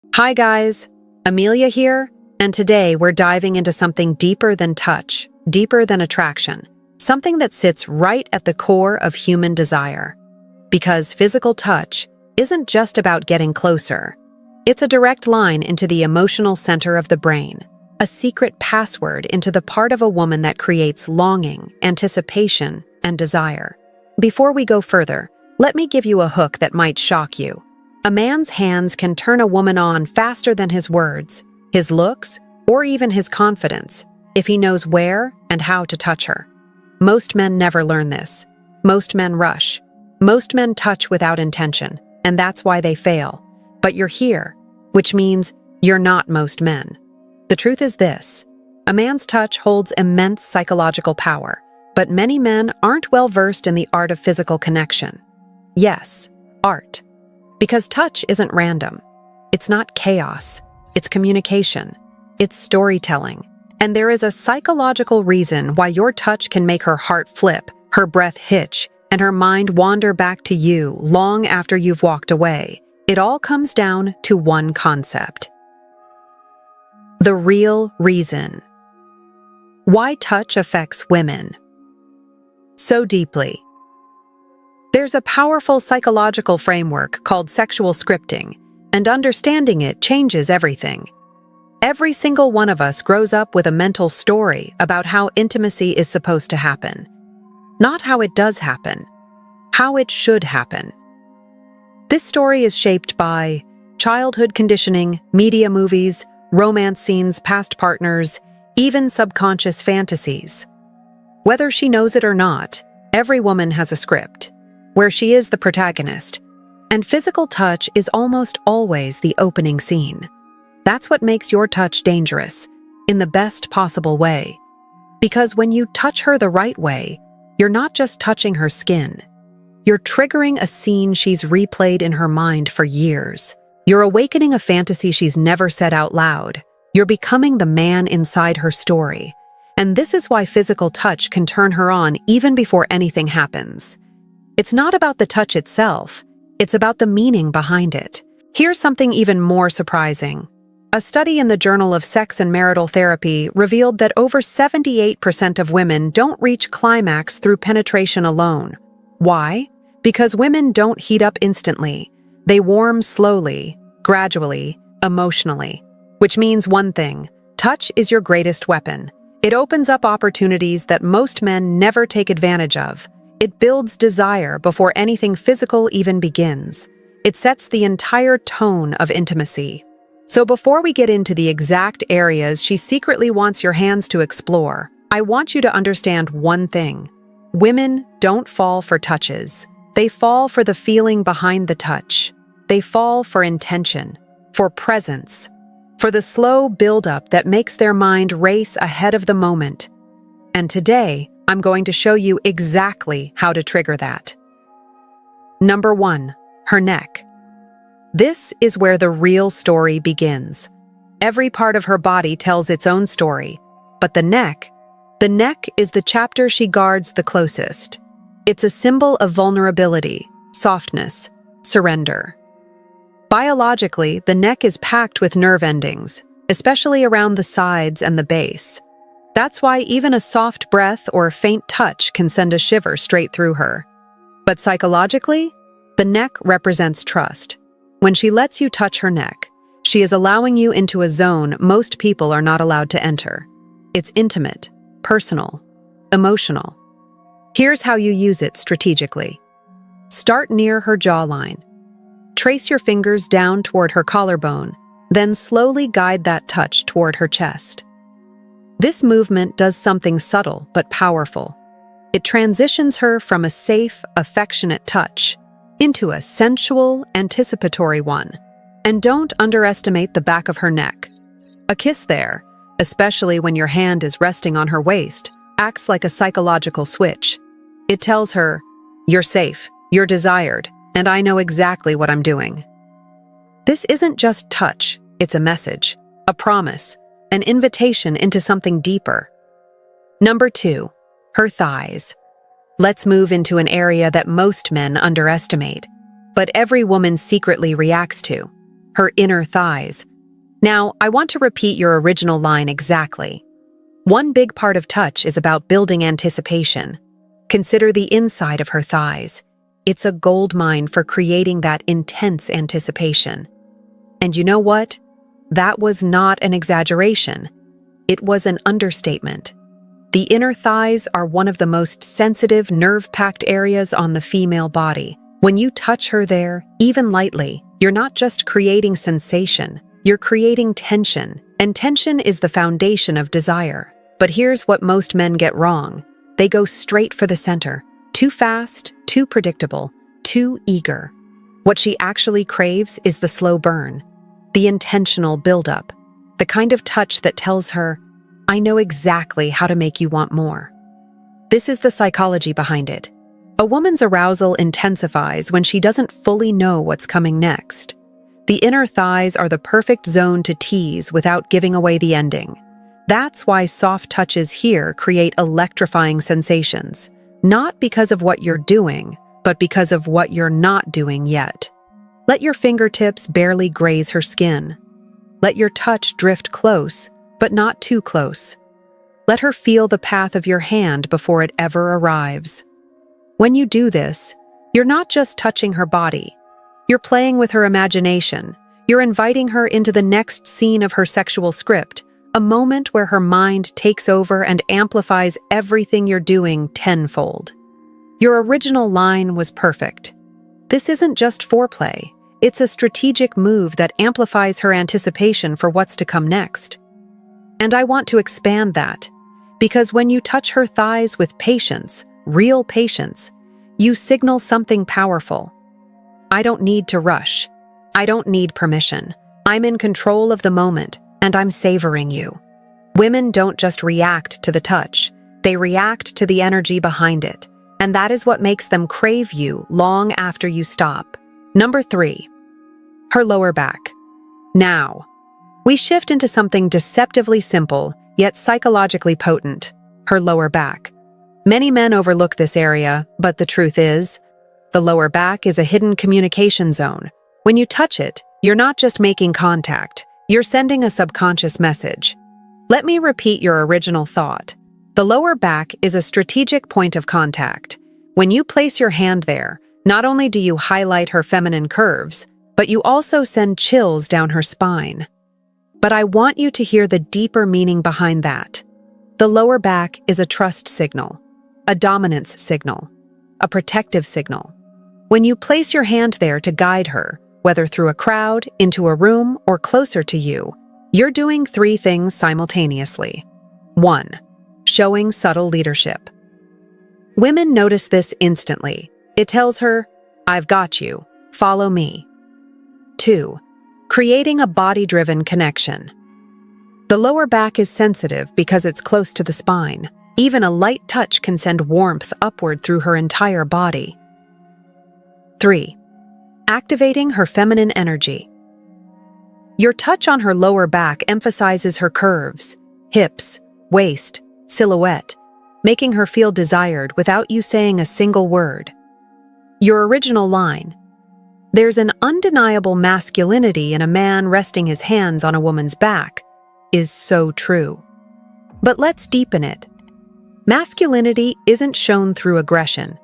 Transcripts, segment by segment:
Hi guys, Amelia here, and today we're diving into something deeper than touch, deeper than attraction, something that sits right at the core of human desire. Because physical touch isn't just about getting closer. It's a direct line into the emotional center of the brain, a secret password into the part of a woman that creates longing, anticipation, and desire. Before we go further, let me give you a hook that might shock you. A man's hands can turn a woman on faster than his words, his looks, or even his confidence, if he knows where and how to touch her. Most men never learn this. Most men rush. Most men touch without intention, and that's why they fail. But you're here, which means you're not most men. The truth is this: a man's touch holds immense psychological power, but many men aren't well versed in the art of physical connection. Yes, art. Because touch isn't random. It's not chaos. It's communication. It's storytelling. And there is a psychological reason why your touch can make her heart flip, her breath hitch, and her mind wander back to you long after you've walked away. It all comes down to one concept. The real reason. Why touch affects women so deeply. There's a powerful psychological framework called sexual scripting, and understanding it changes everything. Every single one of us grows up with a mental story about how intimacy is supposed to happen. Not how it does happen, how it should happen. This story is shaped by childhood conditioning, media movies, romance scenes, past partners, even subconscious fantasies. Whether she knows it or not, every woman has a script, where she is the protagonist, and physical touch is almost always the opening scene. That's what makes your touch dangerous, in the best possible way. Because when you touch her the right way, you're not just touching her skin. You're triggering a scene she's replayed in her mind for years. You're awakening a fantasy she's never said out loud. You're becoming the man inside her story. And this is why physical touch can turn her on even before anything happens. It's not about the touch itself, it's about the meaning behind it. Here's something even more surprising. A study in the Journal of Sex and Marital Therapy revealed that over 78% of women don't reach climax through penetration alone. Why? Because women don't heat up instantly. They warm slowly, gradually, emotionally. Which means one thing: touch is your greatest weapon. It opens up opportunities that most men never take advantage of. It builds desire before anything physical even begins. It sets the entire tone of intimacy. So before we get into the exact areas she secretly wants your hands to explore, I want you to understand one thing. Women don't fall for touches. They fall for the feeling behind the touch. They fall for intention, for presence, for the slow buildup that makes their mind race ahead of the moment. And today, I'm going to show you exactly how to trigger that. Number 1, her neck. This is where the real story begins. Every part of her body tells its own story, but the neck is the chapter she guards the closest. It's a symbol of vulnerability, softness, surrender. Biologically, the neck is packed with nerve endings, especially around the sides and the base. That's why even a soft breath or a faint touch can send a shiver straight through her. But psychologically, the neck represents trust. When she lets you touch her neck, she is allowing you into a zone most people are not allowed to enter. It's intimate, personal, emotional. Here's how you use it strategically. Start near her jawline. Trace your fingers down toward her collarbone, then slowly guide that touch toward her chest. This movement does something subtle but powerful. It transitions her from a safe, affectionate touch into a sensual, anticipatory one. And don't underestimate the back of her neck. A kiss there, especially when your hand is resting on her waist, acts like a psychological switch. It tells her, "You're safe, you're desired, and I know exactly what I'm doing." This isn't just touch, it's a message, a promise, an invitation into something deeper. Number 2, her thighs. Let's move into an area that most men underestimate, but every woman secretly reacts to: her inner thighs. Now, I want to repeat your original line exactly. One big part of touch is about building anticipation. Consider the inside of her thighs. It's a goldmine for creating that intense anticipation. And you know what? That was not an exaggeration. It was an understatement. The inner thighs are one of the most sensitive, nerve-packed areas on the female body. When you touch her there, even lightly, you're not just creating sensation, you're creating tension, and tension is the foundation of desire. But here's what most men get wrong. They go straight for the center. Too fast, too predictable, too eager. What she actually craves is the slow burn, the intentional buildup, the kind of touch that tells her, I know exactly how to make you want more. This is the psychology behind it. A woman's arousal intensifies when she doesn't fully know what's coming next. The inner thighs are the perfect zone to tease without giving away the ending. That's why soft touches here create electrifying sensations, not because of what you're doing, but because of what you're not doing yet. Let your fingertips barely graze her skin. Let your touch drift close, but not too close. Let her feel the path of your hand before it ever arrives. When you do this, you're not just touching her body. You're playing with her imagination. You're inviting her into the next scene of her sexual script, a moment where her mind takes over and amplifies everything you're doing tenfold. Your original line was perfect. This isn't just foreplay. It's a strategic move that amplifies her anticipation for what's to come next. And I want to expand that, because when you touch her thighs with patience, real patience, you signal something powerful. I don't need to rush. I don't need permission. I'm in control of the moment, and I'm savoring you. Women don't just react to the touch, they react to the energy behind it, and that is what makes them crave you long after you stop. Number 3, her lower back. Now, we shift into something deceptively simple, yet psychologically potent, her lower back. Many men overlook this area, but the truth is, the lower back is a hidden communication zone. When you touch it, you're not just making contact, you're sending a subconscious message. Let me repeat your original thought. The lower back is a strategic point of contact. When you place your hand there, not only do you highlight her feminine curves, but you also send chills down her spine. But I want you to hear the deeper meaning behind that. The lower back is a trust signal, a dominance signal, a protective signal. When you place your hand there to guide her, whether through a crowd, into a room, or closer to you, you're doing 3 things simultaneously. 1. Showing subtle leadership. Women notice this instantly. It tells her, I've got you, follow me. 2. Creating a body-driven connection. The lower back is sensitive because it's close to the spine. Even a light touch can send warmth upward through her entire body. 3. Activating her feminine energy. Your touch on her lower back emphasizes her curves, hips, waist, silhouette, making her feel desired without you saying a single word. Your original line, there's an undeniable masculinity in a man resting his hands on a woman's back, is so true. But let's deepen it. Masculinity isn't shown through aggression.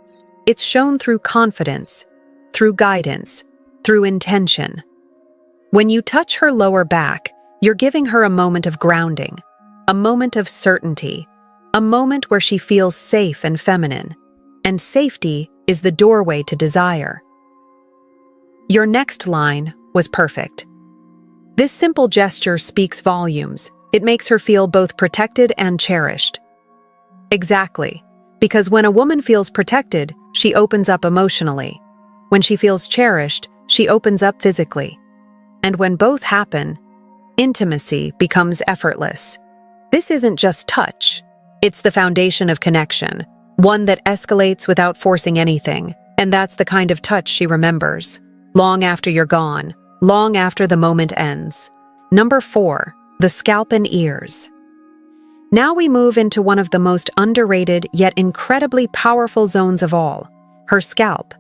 It's shown through confidence, through guidance, through intention. When you touch her lower back, you're giving her a moment of grounding, a moment of certainty, a moment where she feels safe and feminine. And safety is the doorway to desire. Your next line was perfect. This simple gesture speaks volumes. It makes her feel both protected and cherished. Exactly, because when a woman feels protected, she opens up emotionally. When she feels cherished, she opens up physically. And when both happen, intimacy becomes effortless. This isn't just touch. It's the foundation of connection, one that escalates without forcing anything, and that's the kind of touch she remembers. Long after you're gone, long after the moment ends. Number 4, the scalp and ears. Now we move into one of the most underrated yet incredibly powerful zones of all, her scalp,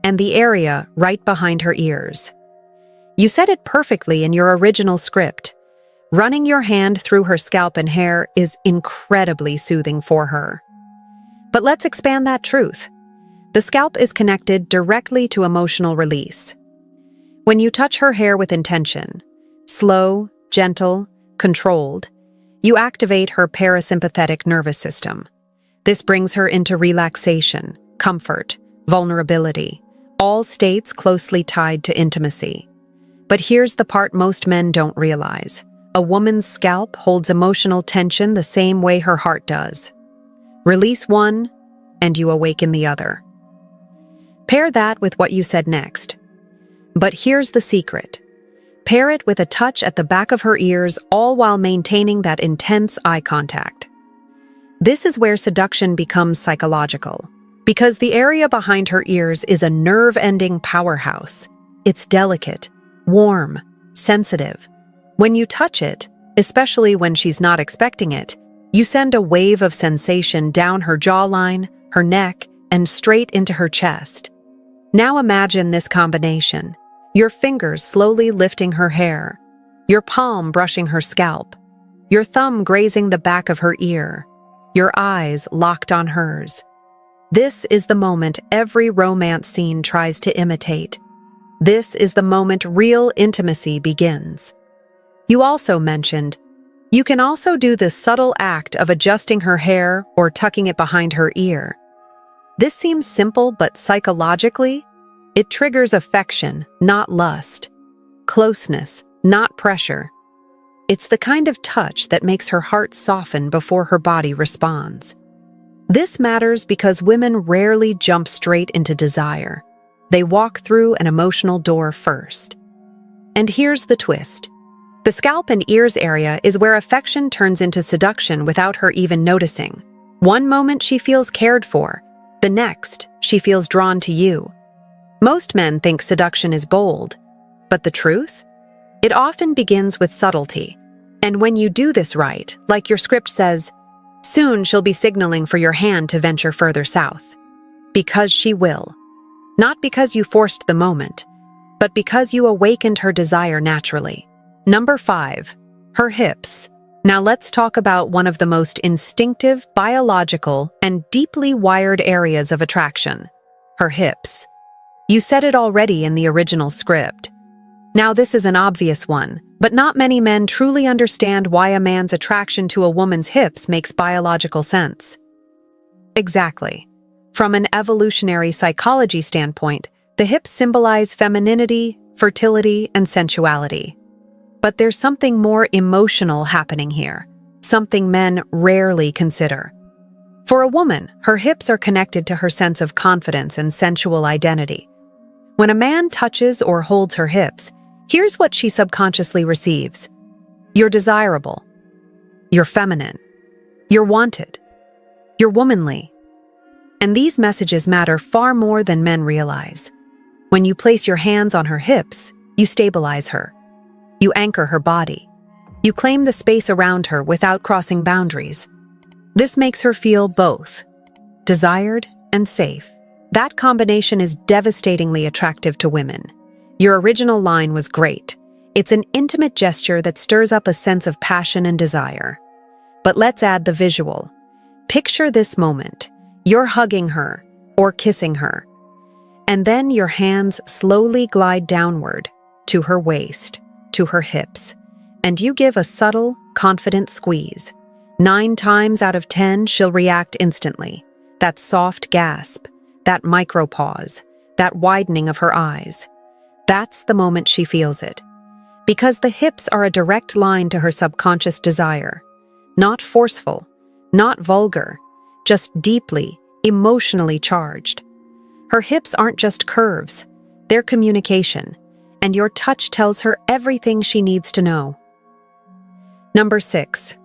and the area right behind her ears. You said it perfectly in your original script. Running your hand through her scalp and hair is incredibly soothing for her. But let's expand that truth. The scalp is connected directly to emotional release. When you touch her hair with intention, slow, gentle, controlled, you activate her parasympathetic nervous system. This brings her into relaxation, comfort, vulnerability, all states closely tied to intimacy. But here's the part most men don't realize. A woman's scalp holds emotional tension the same way her heart does. Release one, and you awaken the other. Pair that with what you said next. But here's the secret. Pair it with a touch at the back of her ears, all while maintaining that intense eye contact. This is where seduction becomes psychological, because the area behind her ears is a nerve-ending powerhouse. It's delicate, warm, sensitive. When you touch it, especially when she's not expecting it, you send a wave of sensation down her jawline, her neck, and straight into her chest. Now imagine this combination. Your fingers slowly lifting her hair, your palm brushing her scalp, your thumb grazing the back of her ear, your eyes locked on hers. This is the moment every romance scene tries to imitate. This is the moment real intimacy begins. You also mentioned, you can also do the subtle act of adjusting her hair or tucking it behind her ear. This seems simple, but psychologically, it triggers affection, not lust. Closeness, not pressure. It's the kind of touch that makes her heart soften before her body responds. This matters because women rarely jump straight into desire. They walk through an emotional door first. And here's the twist. The scalp and ears area is where affection turns into seduction without her even noticing. One moment she feels cared for, the next she feels drawn to you. Most men think seduction is bold, but the truth? It often begins with subtlety. And when you do this right, like your script says, soon she'll be signaling for your hand to venture further south. Because she will. Not because you forced the moment, but because you awakened her desire naturally. Number 5, her hips. Now let's talk about one of the most instinctive, biological, and deeply wired areas of attraction. Her hips. You said it already in the original script. Now this is an obvious one, but not many men truly understand why a man's attraction to a woman's hips makes biological sense. Exactly. From an evolutionary psychology standpoint, the hips symbolize femininity, fertility, and sensuality. But there's something more emotional happening here, something men rarely consider. For a woman, her hips are connected to her sense of confidence and sensual identity. When a man touches or holds her hips, here's what she subconsciously receives. You're desirable. You're feminine. You're wanted. You're womanly. And these messages matter far more than men realize. When you place your hands on her hips, you stabilize her. You anchor her body. You claim the space around her without crossing boundaries. This makes her feel both desired and safe. That combination is devastatingly attractive to women. Your original line was great. It's an intimate gesture that stirs up a sense of passion and desire. But let's add the visual. Picture this moment. You're hugging her or kissing her. And then your hands slowly glide downward to her waist, to her hips, and you give a subtle, confident squeeze. 9 times out of 10, she'll react instantly. That soft gasp, that micro pause, that widening of her eyes. That's the moment she feels it. Because the hips are a direct line to her subconscious desire. Not forceful, not vulgar, just deeply, emotionally charged. Her hips aren't just curves, they're communication, and your touch tells her everything she needs to know. Number 6,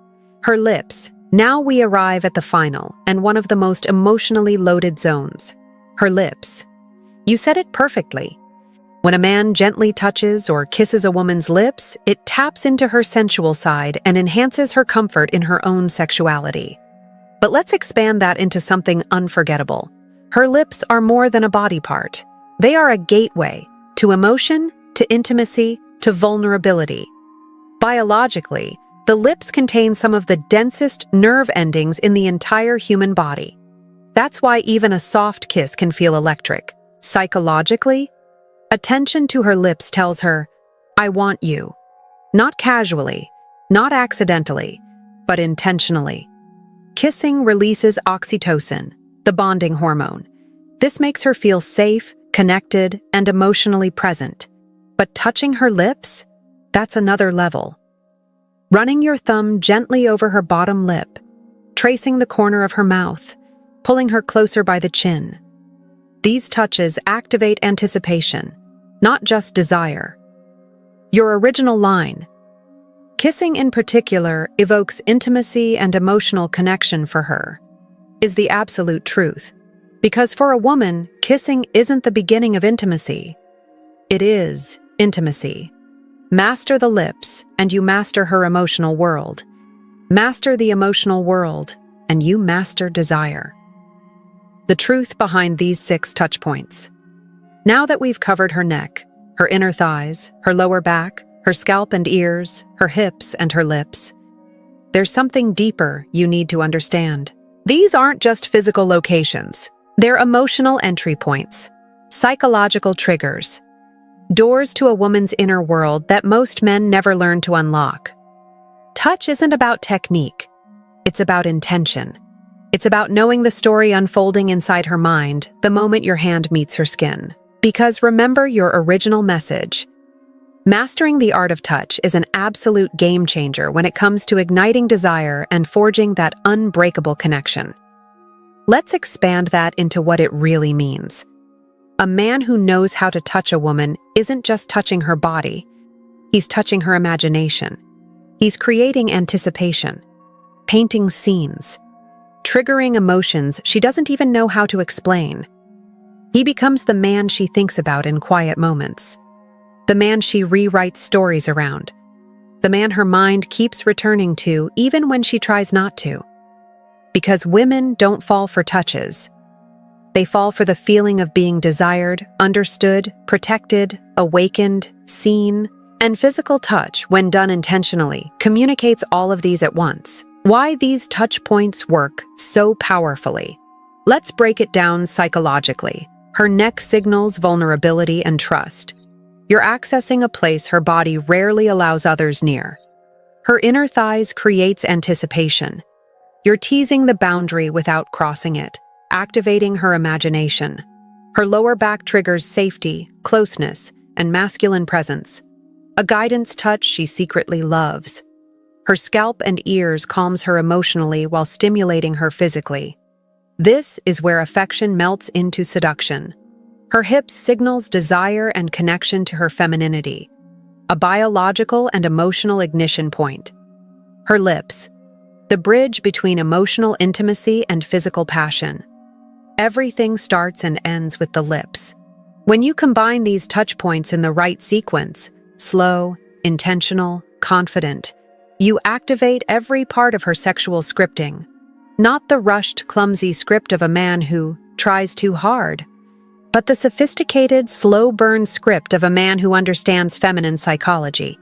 her lips. Now we arrive at the final and one of the most emotionally loaded zones. Her lips. You said it perfectly. When a man gently touches or kisses a woman's lips, it taps into her sensual side and enhances her comfort in her own sexuality. But let's expand that into something unforgettable. Her lips are more than a body part. They are a gateway to emotion, to intimacy, to vulnerability. Biologically, the lips contain some of the densest nerve endings in the entire human body. That's why even a soft kiss can feel electric. Psychologically, attention to her lips tells her, "I want you." Not casually, not accidentally, but intentionally. Kissing releases oxytocin, the bonding hormone. This makes her feel safe, connected, and emotionally present. But touching her lips? That's another level. Running your thumb gently over her bottom lip, tracing the corner of her mouth, pulling her closer by the chin. These touches activate anticipation, not just desire. Your original line. Kissing in particular evokes intimacy and emotional connection for her, is the absolute truth. Because for a woman, kissing isn't the beginning of intimacy. It is intimacy. Master the lips, and you master her emotional world. Master the emotional world, and you master desire. The truth behind these 6 touch points. Now that we've covered her neck, her inner thighs, her lower back, her scalp and ears, her hips and her lips, there's something deeper you need to understand. These aren't just physical locations. They're emotional entry points, psychological triggers, doors to a woman's inner world that most men never learn to unlock. Touch isn't about technique. It's about intention. It's about knowing the story unfolding inside her mind the moment your hand meets her skin. Because remember your original message. Mastering the art of touch is an absolute game changer when it comes to igniting desire and forging that unbreakable connection. Let's expand that into what it really means. A man who knows how to touch a woman isn't just touching her body. He's touching her imagination. He's creating anticipation, painting scenes, triggering emotions she doesn't even know how to explain. He becomes the man she thinks about in quiet moments, the man she rewrites stories around, the man her mind keeps returning to even when she tries not to. Because women don't fall for touches. They fall for the feeling of being desired, understood, protected, awakened, seen, and physical touch, when done intentionally, communicates all of these at once. Why these touch points work so powerfully. Let's break it down psychologically. Her neck signals vulnerability and trust. You're accessing a place her body rarely allows others near. Her inner thighs creates anticipation. You're teasing the boundary without crossing it, activating her imagination. Her lower back triggers safety, closeness, and masculine presence, a guidance touch she secretly loves. Her scalp and ears calms her emotionally while stimulating her physically. This is where affection melts into seduction. Her hips signals desire and connection to her femininity, a biological and emotional ignition point. Her lips, the bridge between emotional intimacy and physical passion. Everything starts and ends with the lips. When you combine these touch points in the right sequence, slow, intentional, confident, you activate every part of her sexual scripting, not the rushed, clumsy script of a man who tries too hard, but the sophisticated, slow-burn script of a man who understands feminine psychology.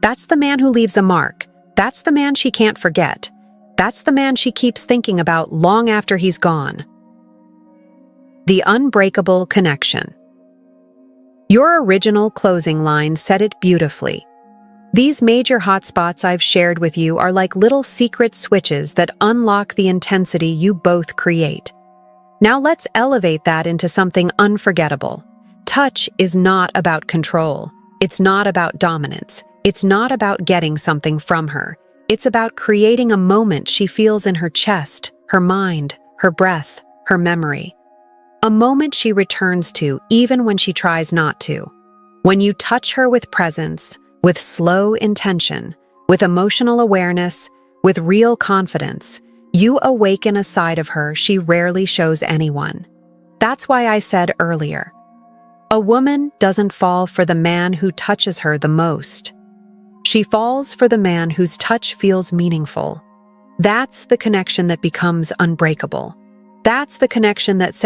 That's the man who leaves a mark. That's the man she can't forget. That's the man she keeps thinking about long after he's gone. The unbreakable connection. Your original closing line said it beautifully. These major hotspots I've shared with you are like little secret switches that unlock the intensity you both create. Now let's elevate that into something unforgettable. Touch is not about control. It's not about dominance. It's not about getting something from her. It's about creating a moment she feels in her chest, her mind, her breath, her memory. A moment she returns to even when she tries not to. When you touch her with presence, with slow intention, with emotional awareness, with real confidence, you awaken a side of her she rarely shows anyone. That's why I said earlier, a woman doesn't fall for the man who touches her the most. She falls for the man whose touch feels meaningful. That's the connection that becomes unbreakable. That's the connection that